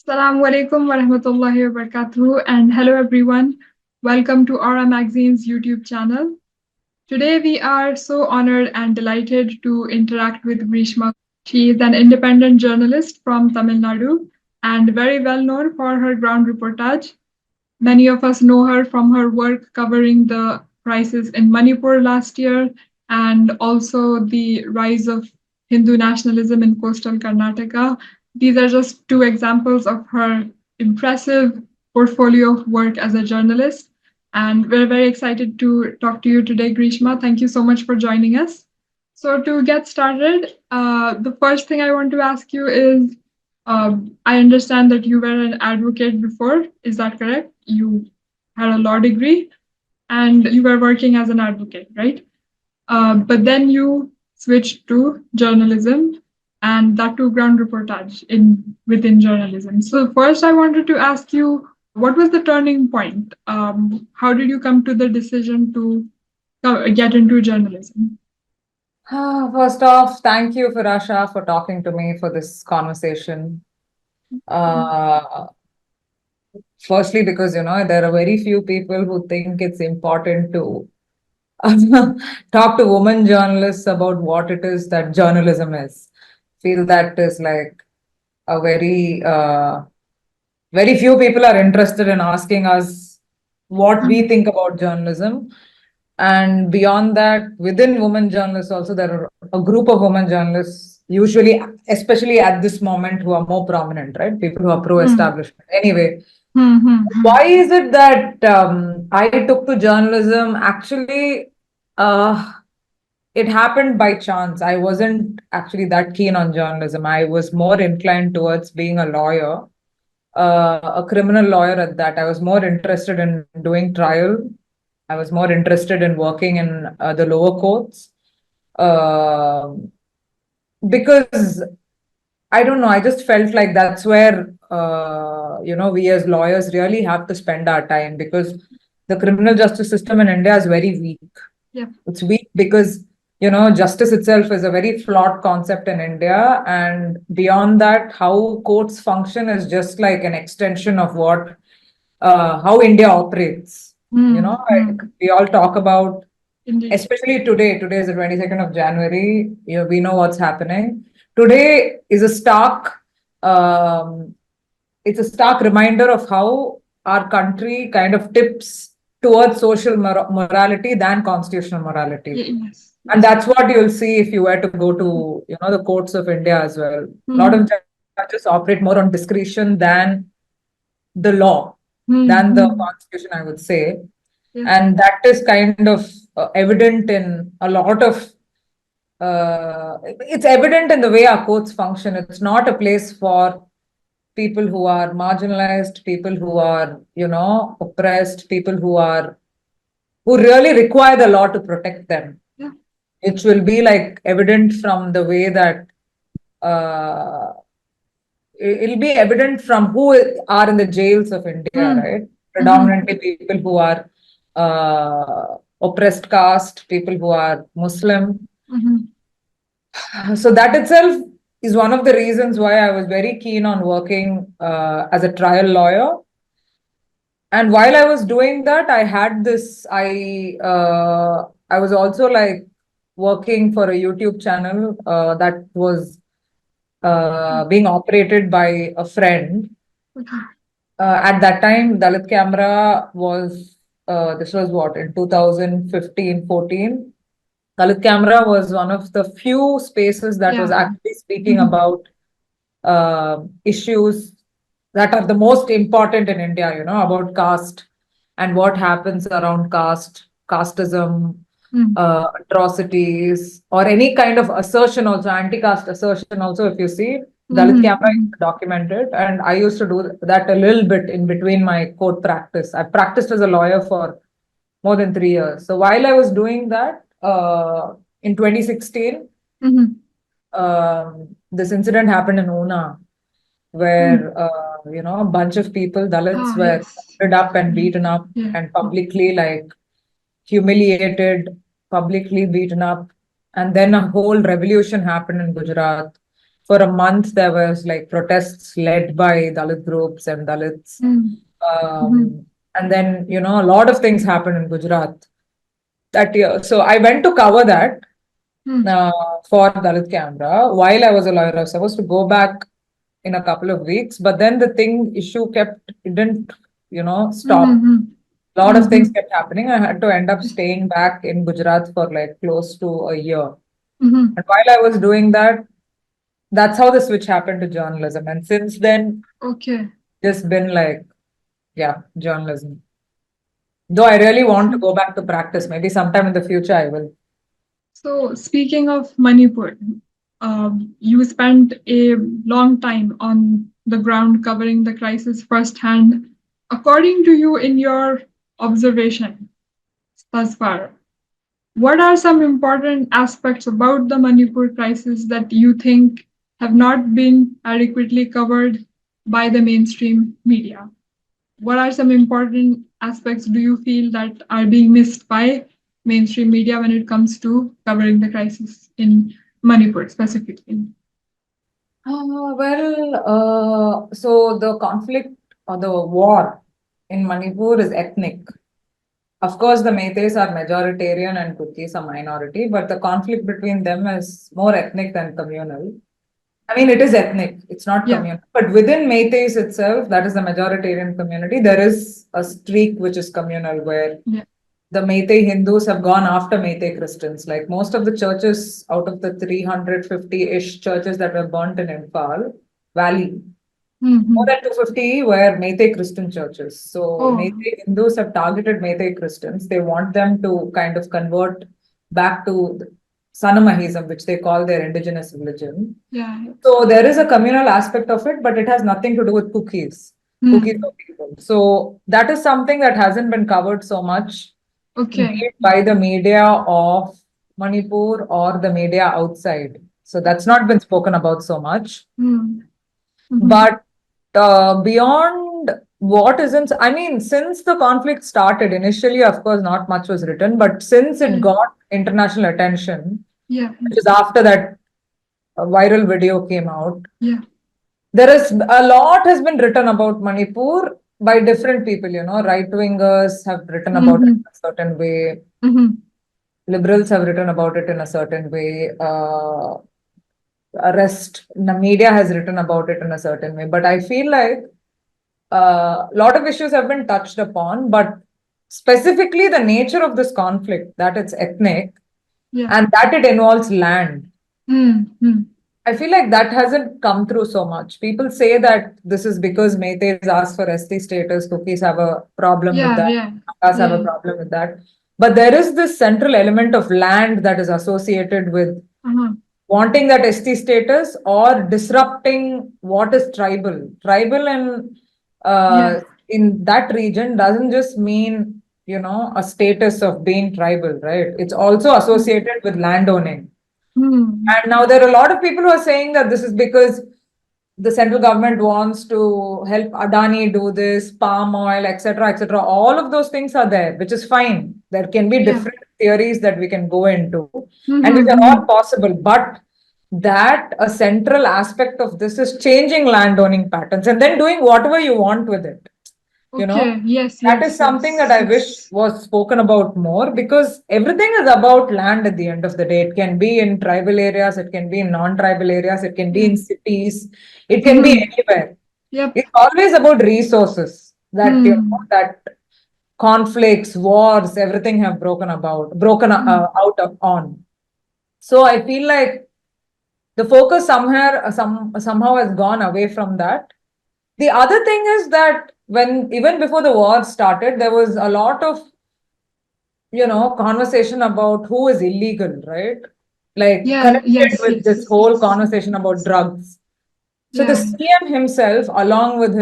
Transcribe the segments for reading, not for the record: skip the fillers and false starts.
Assalamu alaikum wa rahmatullahi wa barakatuh, and hello everyone. Welcome to Aura Magazine's YouTube channel. Today we are so honored and delighted to interact with Greeshma. She is an independent journalist from Tamil Nadu and very well known for her ground reportage. Many of us know her from her work covering the crisis in Manipur last year and also the rise of Hindu nationalism in coastal Karnataka. These are just two examples of her impressive portfolio of work as a journalist. And we're very excited to talk to you today, Grishma. Thank you so much for joining us. So, to get started, the first thing I want to ask you is I understand that you were an advocate before. Is that correct? You had a law degree and you were working as an advocate, right? But then you switched to journalism and that to ground reportage in within journalism. So first, I wanted to ask you, what was the turning point? How did you come to the decision to get into journalism? First off, thank you, Firasha, for talking to me for this conversation. Uh, Firstly, because there are very few people who think it's important to talk to women journalists about what it is that journalism is. Feel that is like a very few people are interested in asking us what we think about journalism. And beyond that, within women journalists, also there are a group of women journalists, usually, especially at this moment, who are more prominent, right? People who are pro-establishment. Anyway, why is it that I took to journalism? Actually, uh, it happened by chance. I wasn't actually that keen on journalism. I was more inclined towards being a lawyer, a criminal lawyer at that. I was more interested in doing trial. I was more interested in working in the lower courts. Um because I don't know, I just felt like that's where, we as lawyers really have to spend our time, because the criminal justice system in India is very weak. Yeah. It's weak because, justice itself is a very flawed concept in India. And beyond that, how courts function is just like an extension of how India operates. We all talk about, Indeed. especially today is the 22nd of January. We know what's happening. Today is a um, it's a stark reminder of how our country kind of tips towards social morality than constitutional morality. Yes. And that's what you'll see if you were to go to, the courts of India as well. A lot of judges operate more on discretion than the law, than the constitution, I would say. Yeah. And that is kind of evident in a lot of it's evident in the way our courts function. It's not a place for people who are marginalized, people who are, oppressed, people who really require the law to protect them. Yeah. It will be like evident from the way that uh, it'll be evident from who are in the jails of India, right? Predominantly people who are oppressed caste, people who are Muslim. So that itself is one of the reasons why I was very keen on working as a trial lawyer. And while I was doing that, I was also like working for a YouTube channel that was being operated by a friend. At that time, Dalit Camera was, this was what, in 2015, 14. Dalit Camera was one of the few spaces that was actually speaking about issues that are the most important in India, about caste and what happens around casteism, atrocities, or any kind of assertion also, anti-caste assertion also, if you see. Dalit Camera is documented, and I used to do that a little bit in between my court practice. I practiced as a lawyer for more than 3 years. So while I was doing that, in 2016, this incident happened in Una, where a bunch of people, Dalits, were rounded up and beaten up and publicly like humiliated, publicly beaten up, and then a whole revolution happened in Gujarat for a month there was like protests led by Dalit groups and Dalits. Mm. Mhm. And then, a lot of things happened in Gujarat that year. So I went to cover that Mm. uh, for Dalit Camera. While I was a lawyer, I was supposed to go back in a couple of weeks, but then the issue it didn't, stop. Mhm. A lot of things Mhm. kept happening. I had to end up staying back in Gujarat for like close to a year. Mhm. And while I was doing that, that's how the switch happened to journalism. And since then, Okay. just been like, yeah, journalism. Though I really want to Mhm. go back to practice. Maybe sometime in the future I will. So, speaking of Manipur, you spent a long time on the ground covering the crisis firsthand. According to you, in your observation thus far, what are some important aspects about the Manipur crisis that you think have not been adequately covered by the mainstream media? What are some important aspects do you feel that are being missed by mainstream media when it comes to covering the crisis in Manipur specifically? So the conflict or the war in Manipur is ethnic. Of course, the Meiteis are majoritarian and Kutkis are minority, but the conflict between them is more ethnic than communal. I mean, it is ethnic, it's not Yeah, communal. But within Meiteis itself, that is the majoritarian community, there is a streak which is communal where yeah. the Meitei Hindus have gone after Meitei Christians. Like most of the churches out of the 350-ish churches that were burnt in Imphal Valley, more Mm-hmm. than 250 were Meitei Christian churches. So Oh, Meitei Hindus have targeted Meitei Christians. They want them to kind of convert back to Sanamahism, which they call their indigenous religion. yeah. So there is a communal aspect of it, but it has nothing to do with cookies. Cookies Hmm. or people. So that is something that hasn't been covered so much, be Okay. it by the media of Manipur or the media outside. So that's not been spoken about so much. Hmm. Mm-hmm. But beyond what isn't, I mean, since the conflict started, initially, of course, not much was written, but since it Yeah, got international attention, yeah, which is after that viral video came out, yeah. there is a lot has been written about Manipur by different people, right wingers have written about it Mm-hmm. in a certain way, Mm-hmm. liberals have written about it in a certain way, the media has written about it in a certain way. But I feel like a lot of issues have been touched upon, but specifically the nature of this conflict, that it's ethnic Yeah. and that it involves land. Mm-hmm. I feel like that hasn't come through so much. People say that this is because Meiteis asked for ST status, Cookies have a problem with Yeah, that, yeah, Nagas have a yeah. problem with that. But there is this central element of land that is associated with Uh-huh. wanting that ST status or disrupting what is tribal. Tribal Yeah. in that region doesn't just mean, a status of being tribal, right? It's also associated with land owning. Mm-hmm. And now there are a lot of people who are saying that this is because the central government wants to help Adani do this, palm oil, etc., etc. All of those things are there, which is fine. There can be Yeah. different theories that we can go into, and which are all Mm-hmm. possible. But that a central aspect of this is changing landowning patterns and then doing whatever you want with it. You know, Okay. Yes, that is yes, something that yes. I wish was spoken about more because everything is about land at the end of the day. It can be in tribal areas, it can be in non-tribal areas, it can be Yeah. in cities, it can be Mm-hmm. anywhere. Yep. It's always about resources that Hmm. that conflicts, wars, everything have broken Hmm. out on. So I feel like the focus somehow has gone away from that. The other thing is that when even before the war started, there was a lot of conversation about who is illegal, right? Like Yeah. connected Yes. with this Yes. whole Yes. conversation about drugs. So the Yeah. CM himself, along with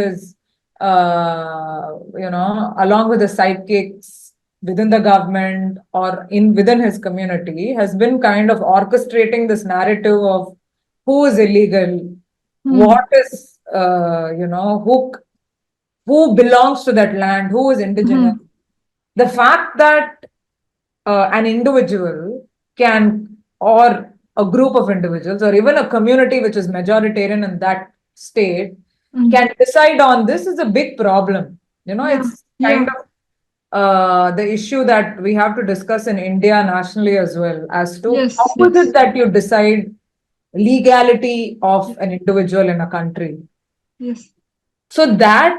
his sidekicks within the government or in within his community, has been kind of orchestrating this narrative of who is illegal, what Hmm. is who belongs to that land, who is indigenous. Hmm. The fact that an individual can or a group of individuals or even a community which is majoritarian in that state can decide on this is a big problem. Yeah. It's kind Yeah. of the issue that we have to discuss in India nationally as well as to Yes. how is it Yes. that you decide legality of Yes. an individual in a country. Yes. So that,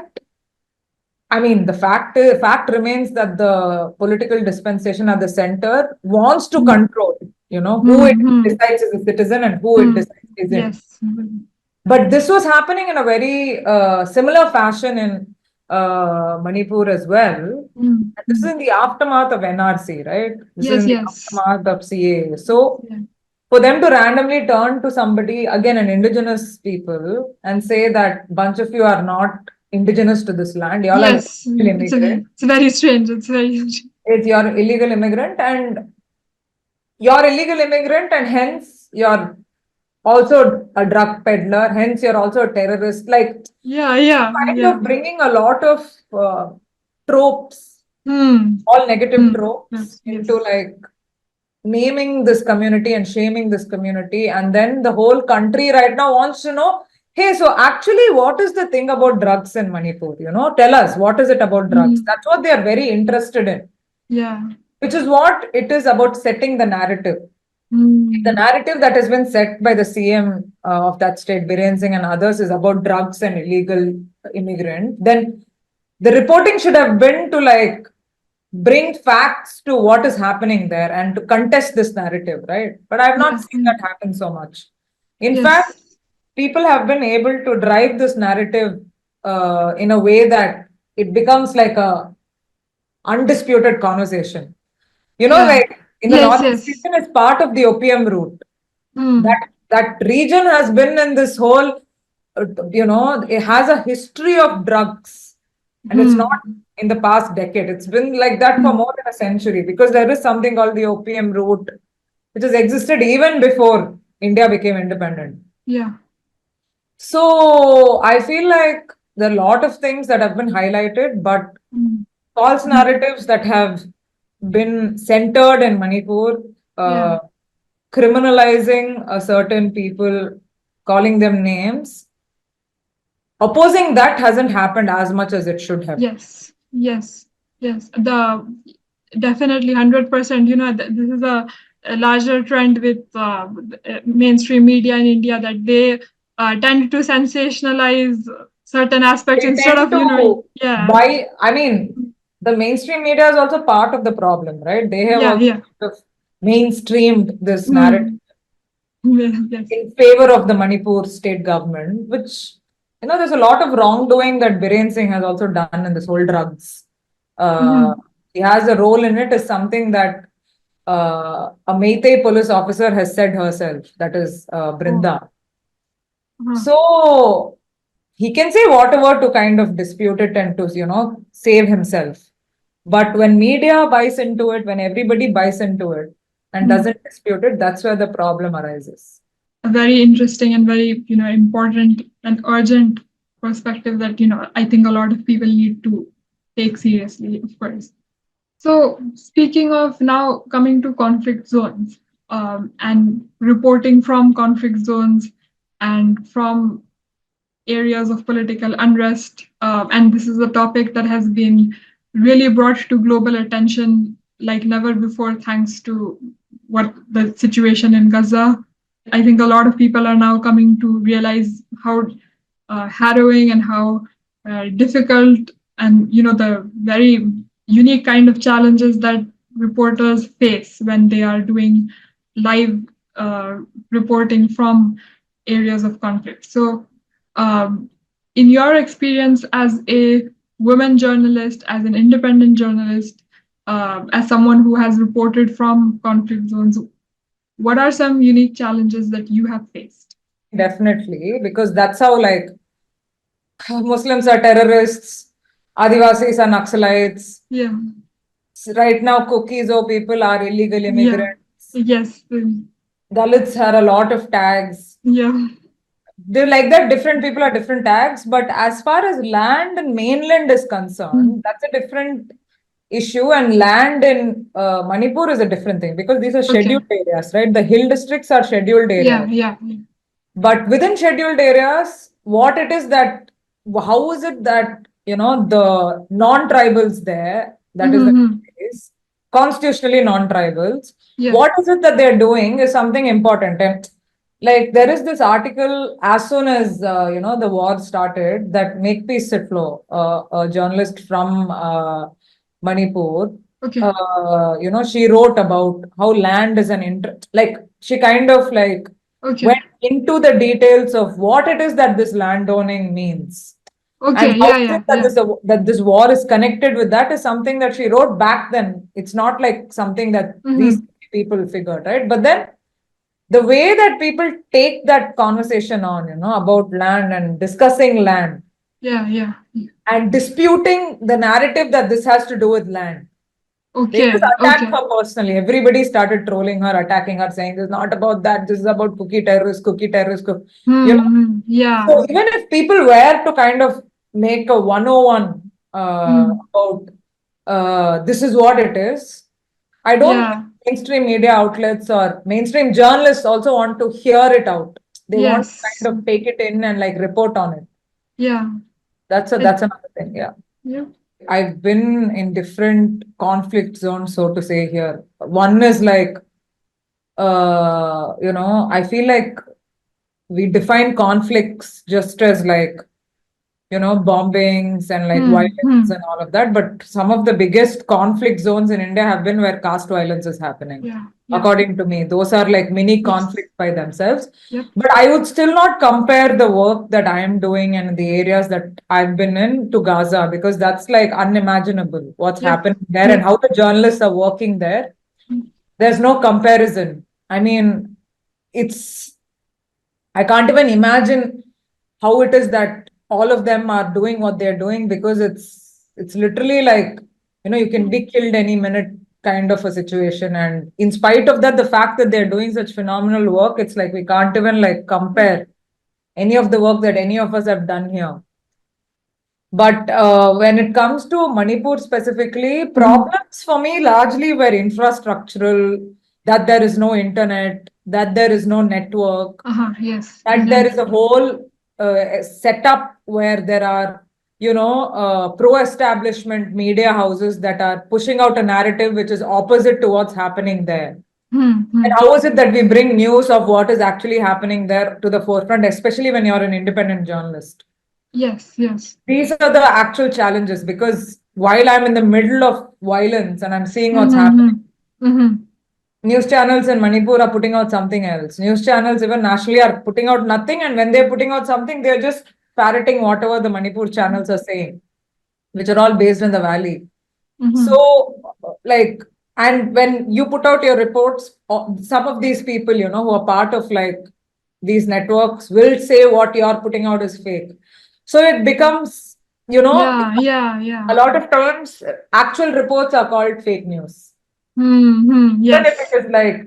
I mean, the fact remains that the political dispensation at the center wants to Mm. control, who it Mm-hmm. decides is a citizen and who it Mm. decides isn't. Yes. Mm. But this was happening in a very similar fashion in Manipur as well. And this is Mm. in the aftermath of NRC, right? This is Yes. in the Yes. aftermath of CAA. Yes. So Yeah. for them to randomly turn to somebody, again, an indigenous people, and say that bunch of you are not indigenous to this land, y'all are Yes. illegal immigrant. It's very strange. It's very. It's your illegal immigrant, and you're illegal immigrant, and hence you're also a drug peddler, hence you're also a terrorist. Like, Yeah. Yeah. kind Yeah. of bringing a lot of tropes, Hmm. all negative Hmm. tropes, Yes. into Yes. like naming this community and shaming this community. And then the whole country right now wants to know, hey, so actually, what is the thing about drugs in Manipur? Tell us, what is it about drugs? Hmm. That's what they are very interested in, Yeah. which is what it is about setting the narrative. The Hmm. narrative that has been set by the CM of that state, Biren Singh and others, is about drugs and illegal immigrant. Then the reporting should have been to like bring facts to what is happening there and to contest this narrative, right? But I've not Yeah. seen that happen so much. In fact, Yes. people have been able to drive this narrative in a way that it becomes like a undisputed conversation. Yeah. Like in the Yes. northeast Yes. region is part of the opium route. Hmm. That region has been in this whole, it has a history of drugs, and it's not Hmm. in the past decade. It's been like that for Hmm. more than a century because there is something called the opium route, which has existed even before India became independent. Yeah. So I feel like there are a lot of things that have been highlighted, but Hmm. false Hmm. narratives that have been centered in Manipur, Yeah. criminalizing a certain people, calling them names. Opposing that hasn't happened as much as it should have. Yes. Yes. Yes. The definitely 100%. This is a larger trend with mainstream media in India that they tend to sensationalize certain aspects They instead tend of, to yeah. buy, I mean, the mainstream media is also part of the problem, right? They have Yeah. also Yeah. sort of mainstreamed this narrative Hmm. Yes. Yes. in favor of the Manipur state government, which, there's a lot of wrongdoing that Biren Singh has also done in this whole drugs. Uh, Hmm. he has a role in it, is something that a Meitei police officer has said herself, that is Oh. Brinda. Uh-huh. So he can say whatever to kind of dispute it and to, save himself. But when media buys into it, when everybody buys into it and Hmm. doesn't dispute it, that's where the problem arises. A very interesting and very important and urgent perspective that I think a lot of people need to take seriously, of course. So speaking of now coming to conflict zones, and reporting from conflict zones and from areas of political unrest, and this is a topic that has been really brought to global attention like never before, thanks to what the situation in Gaza. I think a lot of people are now coming to realize how harrowing and how difficult, and the very unique kind of challenges that reporters face when they are doing live uh, reporting from areas of conflict. So um, in your experience as a woman journalist, as an independent journalist, as someone who has reported from conflict zones, what are some unique challenges that you have faced? Definitely, because that's how like Muslims are terrorists, Adivasis are Naxalites. Yeah. Right now, cookies or people are illegal Yeah. immigrants. Yes. Dalits are a lot of tags. Yeah. They're like that, different people are different tags. But as far as land and mainland is Mm. concerned, that's a different issue, and land in Manipur is a different thing because these are scheduled Okay. areas, right? The hill districts are scheduled Yeah, areas. yeah, yeah. But within scheduled areas, what it is that, how is it that, the non-tribals there, that is the Mm-hmm. case, constitutionally non-tribals, Yeah. what is it that they're doing is something important. And like there is this article as soon as, the war started, that Makepeace Sitlo, a journalist from Manipur, Okay. she wrote about how land is like she kind of like went Okay. into the details of what it is that this landowning means, and Okay. how Yeah, is it yeah, that yeah. this war is connected with that is something that she wrote back then. It's not like something that Mm-hmm. recent people figured, right? But then the way that people take that conversation on, about land and discussing land Yeah, yeah. and disputing the narrative that this has to do with land. They just Okay. attacked Okay. her personally. Everybody started trolling her, attacking her, saying this is not about that. This is about cookie terrorists. You know. Mm-hmm. Yeah. So even if people were to kind of make a 101 Mm. about this is what it is, I don't think Yeah. mainstream media outlets or mainstream journalists also want to hear it out. They want to Yes. kind of take it in and like report on it. Yeah. I, That's another thing. Yeah. yeah. I've been in different conflict zones, so to say, here. One is like, I feel like we define conflicts just as like, bombings and like violence Mm-hmm. and all of that. But some of the biggest conflict zones in India have been where caste violence is happening. Yeah. Yeah. According to me, those are like mini Yes. conflicts by themselves. Yep. But I would still not compare the work that I am doing and the areas that I've been in to Gaza, because that's like unimaginable what's Yep. happening there and Yep. how the journalists are working there. There's no comparison. I mean, it's, I can't even imagine how it is that all of them are doing what they're doing, because it's literally like, you can be killed any minute kind of a situation. And in spite of that, the fact that they're doing such phenomenal work, it's like we can't even like compare any of the work that any of us have done here. But when it comes to Manipur specifically, Mm-hmm. problems for me largely were infrastructural, that there is no internet, that there is no network, Uh-huh. Yes. that there is a Exactly. whole setup where there are, pro-establishment media houses that are pushing out a narrative which is opposite to what's happening there. And Mm-hmm. how is it that we bring news of what is actually happening there to the forefront, especially when you're an independent journalist? Yes. Yes. These are the actual challenges, because while I'm in the middle of violence and I'm seeing what's happening, Mm-hmm. Mm-hmm. news channels in Manipur are putting out something else. News channels, even nationally, are putting out nothing. And when they're putting out something, they're just parroting whatever the Manipur channels are saying, which are all based in the valley. Mm-hmm. So, like, and when you put out your reports, some of these people, who are part of like these networks will say what you're putting out is fake. So it becomes, Yeah. Yeah. Yeah. a lot of times, actual reports are called fake news. Mm-hmm. Even if Yes. it is like,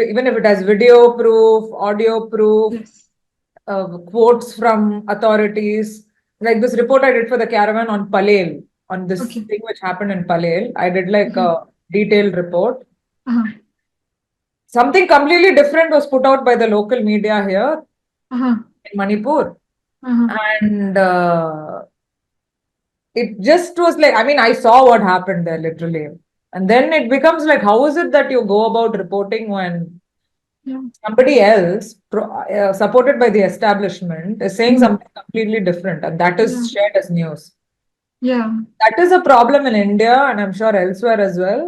even if it has video proof, audio proof, Yes. quotes from authorities. Like this report I did for the caravan on Palel, on this Okay. thing which happened in Palel. I did like Okay. a detailed report. Uh-huh. Something completely different was put out by the local media here Uh-huh. in Manipur. Uh-huh. And it just was like, I mean, I saw what happened there literally. And then it becomes like, how is it that you go about reporting when Yeah. somebody else, supported by the establishment, is saying Mm. something completely different, and that Yeah. is shared as news? Yeah. That is a problem in India, and I'm sure elsewhere as well.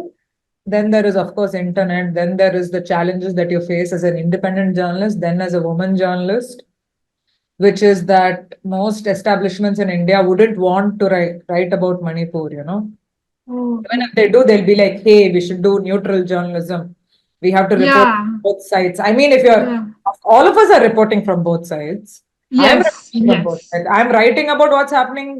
Then there is, of course, internet. Then there is the challenges that you face as an independent journalist, then as a woman journalist, which is that most establishments in India wouldn't want to write about Manipur, Oh, Even if they do, they'll be like, hey, we should do neutral journalism. We have to report yeah. both sides. I mean, if you're, Yeah. all of us are reporting from both sides. I'm Yes. reporting from both Yes. sides. I'm writing about what's happening,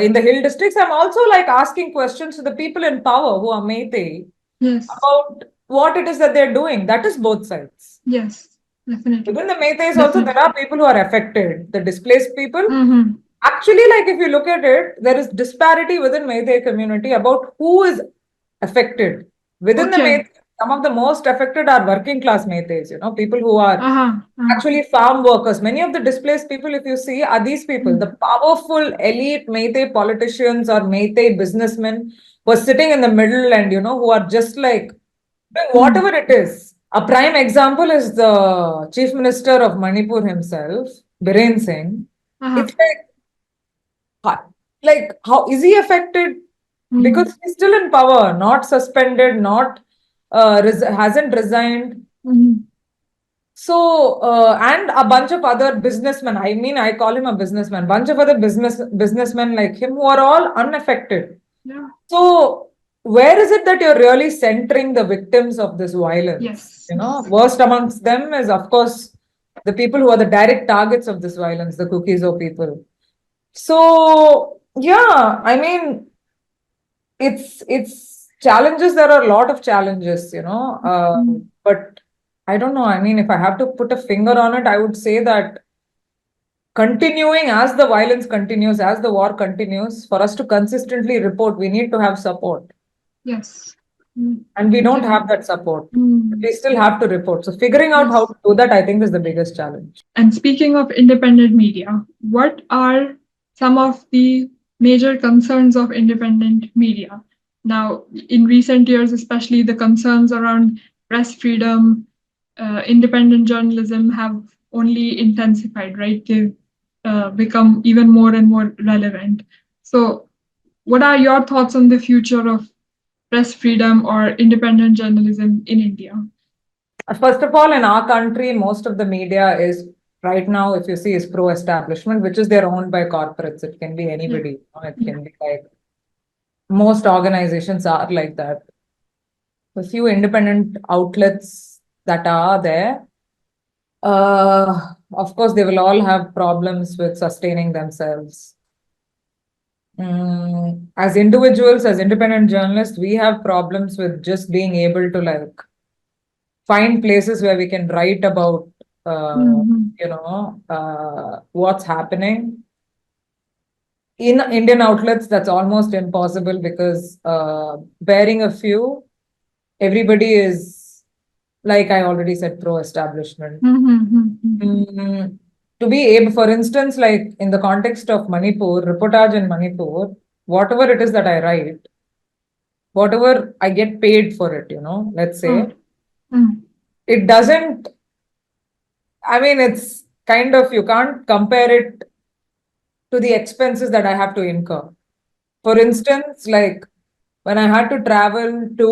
in the hill districts. I'm also like asking questions to the people in power who are Meitei Yes. about what it is that they're doing. That is both sides. Yes. Definitely. Within the Meiteis also, there Definitely. are people who are affected, the displaced people. Mm-hmm. Actually, like if you look at it, there is disparity within Meitei community about who is affected. Within the Okay. Meitei, some of the most affected are working class Meiteis, people who are Uh-huh. actually farm workers. Many of the displaced people, if you see, are these people. The powerful elite Meitei politicians or Meitei businessmen who are sitting in the middle and, who are just like doing whatever it is. A prime example is the Chief Minister of Manipur himself, Biren Singh. Uh-huh. It's like how is he affected? Because he's still in power, not suspended, not hasn't resigned. So, and a bunch of other businessmen. I mean, I call him a businessman. Bunch of other businessmen like him who are all unaffected. Yeah. So, where is it that you're really centering the victims of this violence? Yes. Worst amongst them is, of course, the people who are the direct targets of this violence, the Kukizo people. So, yeah, I mean, it's challenges. There are a lot of challenges, but I don't know. I mean, if I have to put a finger on it, I would say that continuing as the violence continues, as the war continues, for us to consistently report, we need to have support. Yes. And we don't Yeah. have that support. We still have to report. So figuring out Yes. how to do that, I think, is the biggest challenge. And speaking of independent media, what are some of the major concerns of independent media? Now, in recent years, especially the concerns around press freedom, independent journalism have only intensified, right? They've become even more and more relevant. So, what are your thoughts on the future of press freedom or independent journalism in India? First of all, in our country, most of the media is right now, if you see, is pro-establishment, which is they're owned by corporates. It can be anybody. It can be like most organizations are like that. A few independent outlets that are there, of course, they will all have problems with sustaining themselves. As individuals, as independent journalists, we have problems with just being able to like find places where we can write about, what's happening. In Indian outlets, that's almost impossible because bearing a few, everybody is, like I already said, pro-establishment. To be able, for instance, like in the context of Manipur, reportage in Manipur, whatever it is that I write, whatever I get paid for it, let's say, it doesn't, I mean, it's kind of, you can't compare it to the expenses that I have to incur. For instance, like when I had to travel to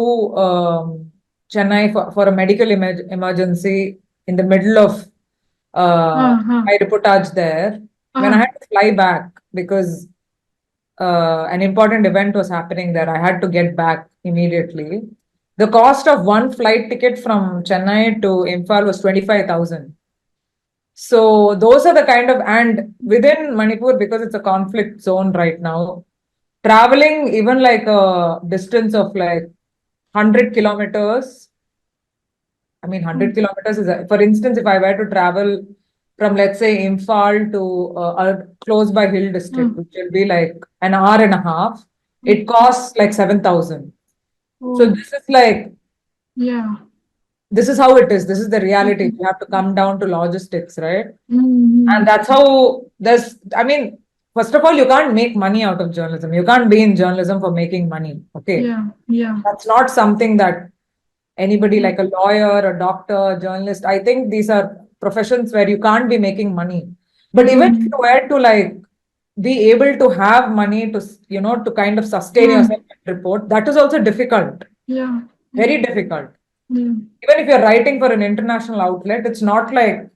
Chennai for a medical emergency in the middle of my reportage there, when I had to fly back because an important event was happening there, I had to get back immediately. The cost of one flight ticket from Chennai to Imphal was 25,000. So those are the kind of, and within Manipur, because it's a conflict zone right now, traveling even like a distance of like 100 kilometers. I mean, 100 kilometers is, for instance, if I were to travel from, let's say, Imphal to a close by hill district, which will be like an hour and a half, it costs like 7,000. So this is like, Yeah. this is how it is. This is the reality. You have to come down to logistics, right? Mm-hmm. And that's how I mean, first of all, you can't make money out of journalism. You can't be in journalism for making money. Okay. Yeah. That's not something that anybody like a lawyer, a doctor, a journalist, I think these are professions where you can't be making money. But even if you were to like be able to have money to, to kind of sustain yourself and report, that is also difficult. Yeah. Very difficult. Yeah. Even if you're writing for an international outlet, it's not like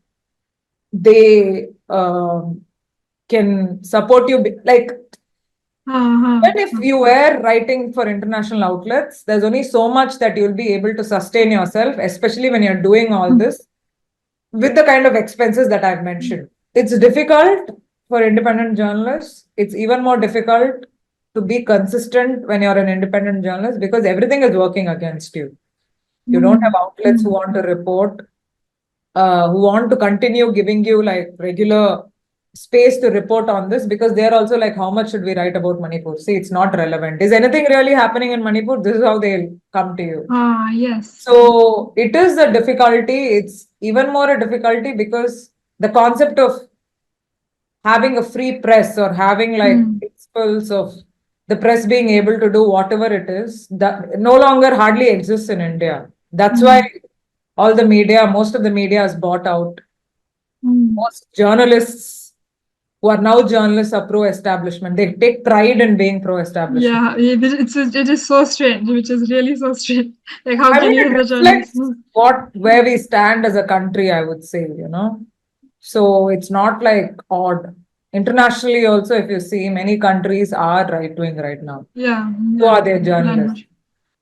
they can support you. Like, even if you were writing for international outlets, there's only so much that you'll be able to sustain yourself, especially when you're doing all this with the kind of expenses that I've mentioned. It's difficult for independent journalists. It's even more difficult to be consistent when you're an independent journalist because everything is working against you. You don't have outlets who want to report, who want to continue giving you like regular space to report on this because they're also like, how much should we write about Manipur? See, it's not relevant. Is anything really happening in Manipur? This is how they'll come to you. Ah, yes. So it is a difficulty. It's even more a difficulty because the concept of having a free press or having like Hmm. principles of the press being able to do whatever it is that no longer hardly exists in India. That's why Hmm. all the media, most of the media is bought out. Hmm. Most journalists who are now journalists are pro-establishment. They take pride in being pro-establishment. Yeah, it is so strange, which is really so strange. Like, how I can mean, you it as a journalist? reflects where we stand as a country, I would say, you know. So it's not like odd. Internationally, also, if you see, many countries are right wing right now. Yeah, So yeah, are their that journalists. much.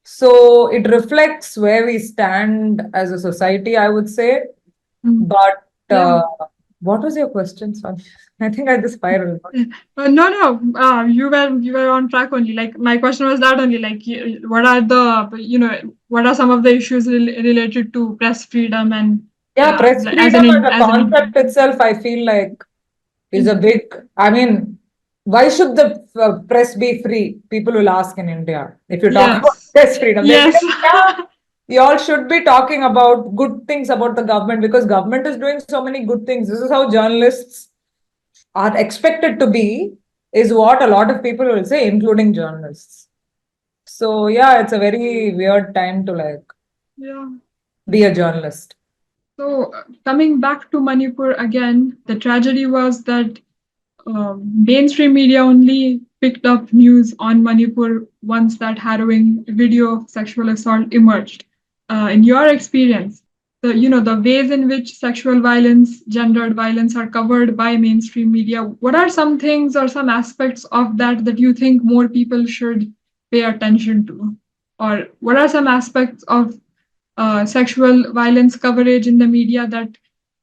So it reflects where we stand as a society, I would say. Mm. But Yeah. what was your question? Sorry. I think I just spiraled. Yeah. No, no. You were on track only. Like my question was that only. Like, what are what are some of the issues related to press freedom and Yeah, press as an freedom as a as an Indian? concept itself, I feel like is a big, I mean, why should the press be free? People will ask in India. If you talk about Yes. press freedom, they'll be Yes. like, yeah, you all should be talking about good things about the government because government is doing so many good things. This is how journalists are expected to be, is what a lot of people will say, including journalists. So yeah, it's a very weird time to like Yeah. be a journalist. So coming back to Manipur again, the tragedy was that mainstream media only picked up news on Manipur once that harrowing video of sexual assault emerged. In your experience, the ways in which sexual violence, gendered violence are covered by mainstream media, what are some things or some aspects of that that you think more people should pay attention to? Or what are some aspects of sexual violence coverage in the media that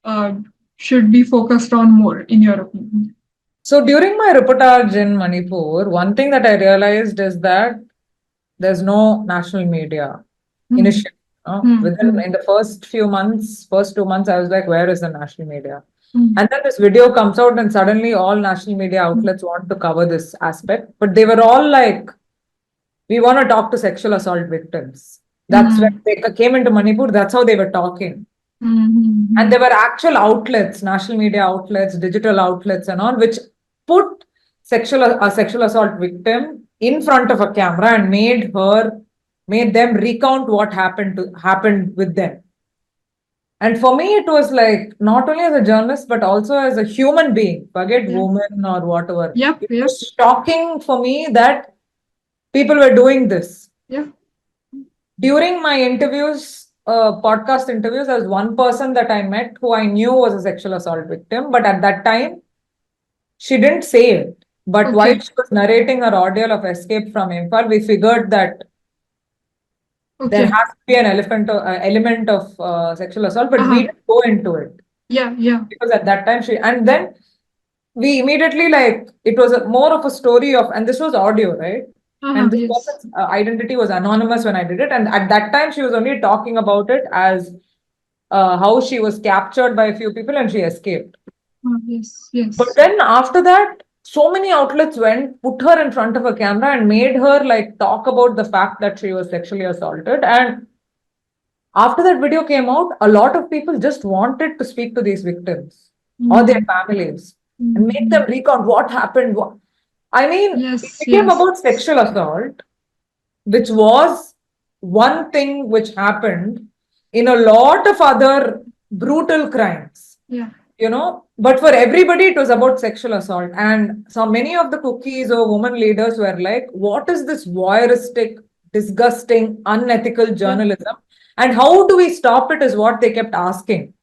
uh, should be focused on more, in your opinion? So during my reportage in Manipur, one thing that I realized is that there's no national media Hmm. initially. Within Hmm. in the first few months, first 2 months, I was like, where is the national media? Hmm. And then this video comes out, and suddenly all national media outlets want to cover this aspect. But they were all like, we want to talk to sexual assault victims. That's when Hmm. they came into Manipur, that's how they were talking. And Hmm. there were actual outlets, national media outlets, digital outlets, and all, which put a sexual assault victim in front of a camera and made them recount what happened with them. And for me, it was like not only as a journalist, but also as a human being, forget Yeah. woman or whatever. Yep. It Yep. was shocking for me that people were doing this. Yeah. During my interviews, podcast interviews, there was one person that I met who I knew was a sexual assault victim, but at that time, she didn't say it. But while Okay. she was narrating her ordeal of escape from Imphal, we figured that there Okay. has to be an element of sexual assault, but we Uh-huh. didn't go into it Yeah. Yeah. because at that time and then we immediately like it was more of a story of, and this was audio, right? And Uh-huh. this Yes. person's identity was anonymous when I did it, and at that time she was only talking about it as how she was captured by a few people and she escaped. Yes. But Yes. then after that, so many outlets went, put her in front of a camera and made her like talk about the fact that she was sexually assaulted. And after that video came out, a lot of people just wanted to speak to these victims or their Hmm. families and make them Hmm. recount what happened. I mean, it Yes. became Yes. about sexual assault, which was one thing which happened in a lot of other brutal crimes, Yeah. but for everybody it was about sexual assault. And so many of the cookies or women leaders were like, what is this voyeuristic, disgusting, unethical Yeah. journalism, and how do we stop it, is what they kept asking.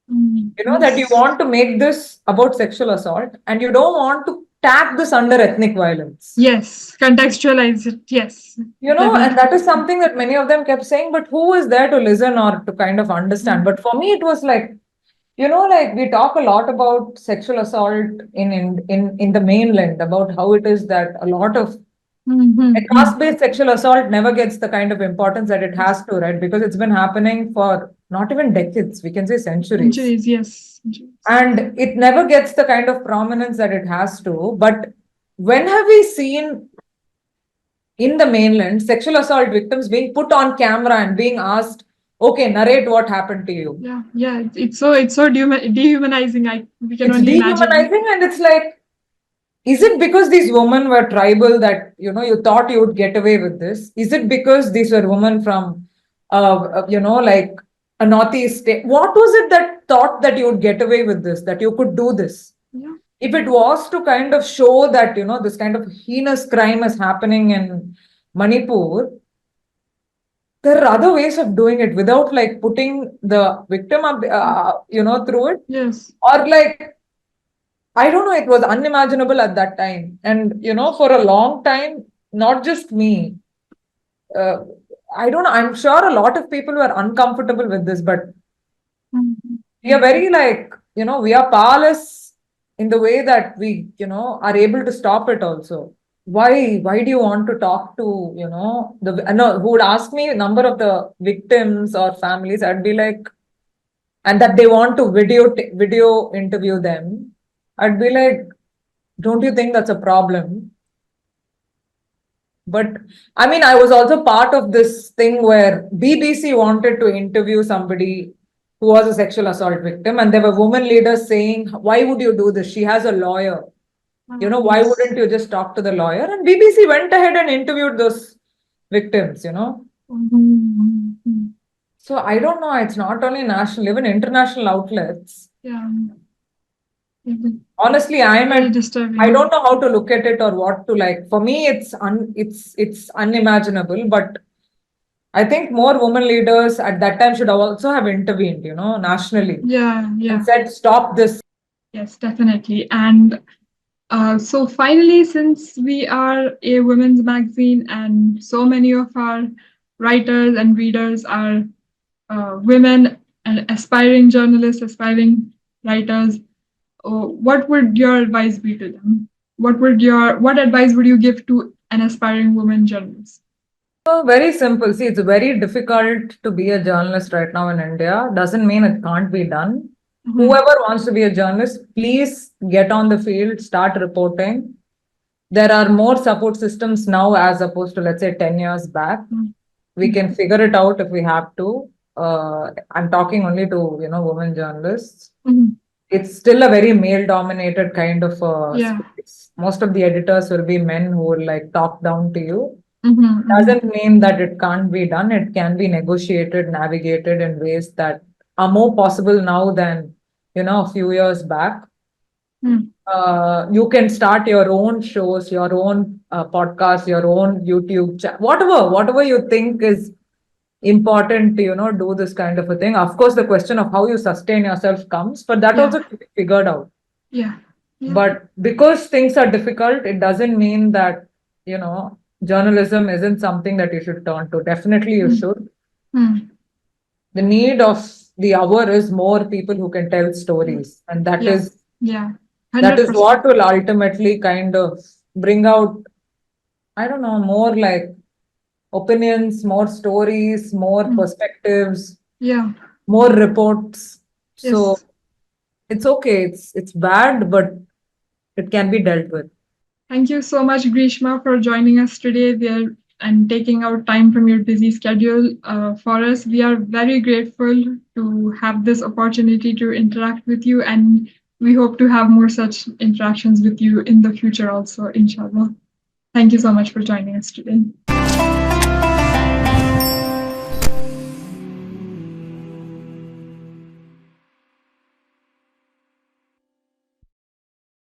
That you Yes. want to make this about sexual assault and you don't want to tag this under ethnic violence. Yes. Contextualize it. Yes. And that Definitely. is something that many of them kept saying, but who is there to listen or to kind of understand? Hmm. But for me, it was like, like we talk a lot about sexual assault in the mainland, about how it is that a lot of a Hmm. caste-based sexual assault never gets the kind of importance that it has to, right? Because it's been happening for not even decades, we can say centuries. Centuries, yes. Centuries. And it never gets the kind of prominence that it has to. But when have we seen in the mainland sexual assault victims being put on camera and being asked, okay, narrate what happened to you? Yeah, yeah. It's so dehumanizing. We can It's only imagine. dehumanizing, and it's like, is it because these women were tribal that you thought you would get away with this? Is it because these were women from like a northeast state? What was it that thought that you would get away with this, that you could do this? Yeah. If it was to kind of show that this kind of heinous crime is happening in Manipur, there are other ways of doing it without like putting the victim up, through it. Yes. Or like, I don't know, it was unimaginable at that time. And, for a long time, not just me, uh, I don't know, I'm sure a lot of people were uncomfortable with this, but Mhm. we are very like, we are powerless in the way that we, are able to stop it also. Why do you want to talk to, no, who would ask me a number of the victims or families, I'd be like, and that they want to video interview them, I'd be like, don't you think that's a problem? But I mean, I was also part of this thing where BBC wanted to interview somebody who was a sexual assault victim, and there were women leaders saying, why would you do this? She has a lawyer. Why Yes. wouldn't you just talk to the lawyer? And BBC went ahead and interviewed those victims. Mhm. So I don't know, it's not only national, even international outlets. Yeah. Mhm. Honestly, Very I disturbing. don't know how to look at it or what to like. For me, it's unimaginable, but I think more women leaders at that time should also have intervened, nationally Yeah, and yeah. said, stop this. Yes, definitely. And so finally, since we are a women's magazine and so many of our writers and readers are women and aspiring journalists, aspiring writers, what would your advice be to them? What advice would you give to an aspiring woman journalist? Very simple. See, it's very difficult to be a journalist right now in India. Doesn't mean it can't be done. Mhm. Whoever wants to be a journalist, please get on the field, start reporting. There are more support systems now as opposed to, let's say, 10 years back. Mhm. We can figure it out if we have to. I'm talking only to, women journalists. Mhm. It's still a very male dominated kind of Yeah. space. Most of the editors will be men who will like talk down to you. Mhm, mhm. Doesn't mean that it can't be done. It can be negotiated, navigated in ways that are more possible now than, a few years back. Mm. You can start your own shows, your own podcasts, your own YouTube chat, whatever you think is important to, do this kind of a thing. Of course, the question of how you sustain yourself comes, but that Yeah. also can be figured out. Yeah. Yeah. But because things are difficult, it doesn't mean that, journalism isn't something that you should turn to. Definitely you Mm. should. Mm. The need of the hour is more people who can tell stories. And that Yeah. is Yeah. that is 100%. what will ultimately kind of bring out, I don't know, more like opinions, more stories, more Mm. perspectives, Yeah. more reports. So Yes. it's okay. It's bad, but it can be dealt with. Thank you so much, Grishma, for joining us today there and taking out time from your busy schedule for us. We are very grateful to have this opportunity to interact with you, and we hope to have more such interactions with you in the future also, inshallah. Thank you so much for joining us today.